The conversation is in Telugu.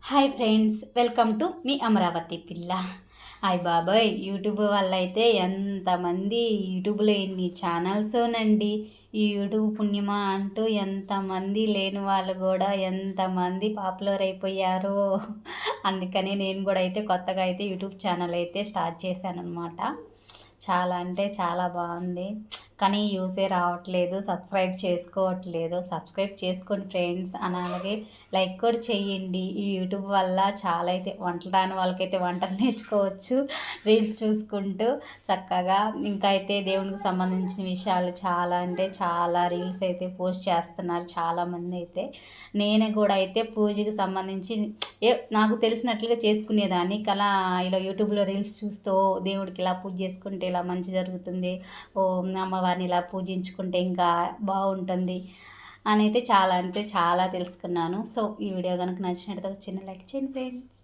Hi friends, welcome to me Amaravati పిల్ల. హాయ్ బాబాయ్, యూట్యూబ్ వల్ల అయితే ఎంతమంది యూట్యూబ్లో ఎన్ని ఛానల్సోనండి. ఈ యూట్యూబ్ పుణ్యమా అంటూ ఎంతమంది లేని వాళ్ళు కూడా ఎంతమంది పాపులర్ అయిపోయారో. అందుకని నేను కూడా అయితే కొత్తగా అయితే యూట్యూబ్ ఛానల్ అయితే స్టార్ట్ చేశాను అనమాట. చాలా అంటే చాలా బాగుంది, కానీ యూసే రావట్లేదు, సబ్స్క్రైబ్ చేసుకోవట్లేదు. సబ్స్క్రైబ్ చేసుకోండి ఫ్రెండ్స్, అని అలాగే లైక్ కూడా చేయండి. ఈ యూట్యూబ్ వల్ల చాలా అయితే వంటలు రాని వాళ్ళకైతే వంటలు నేర్చుకోవచ్చు రీల్స్ చూసుకుంటూ చక్కగా. ఇంకా అయితే దేవునికి సంబంధించిన విషయాలు చాలా అంటే చాలా రీల్స్ అయితే పోస్ట్ చేస్తున్నారు చాలామంది అయితే. నేను కూడా అయితే పూజకి సంబంధించి నాకు తెలిసినట్లుగా చేసుకునేదాన్ని. అలా ఇలా యూట్యూబ్లో రీల్స్ చూస్తూ దేవుడికి ఇలా పూజ చేసుకుంటే ఇలా మంచి జరుగుతుంది, ఓ అమ్మవారిని ఇలా పూజించుకుంటే ఇంకా బాగుంటుంది అని అయితే చాలా అంటే చాలా తెలుసుకున్నాను. సో ఈ వీడియో కనుక నచ్చినట్టు చిన్న లైక్ చేయండి ఫ్రెండ్స్.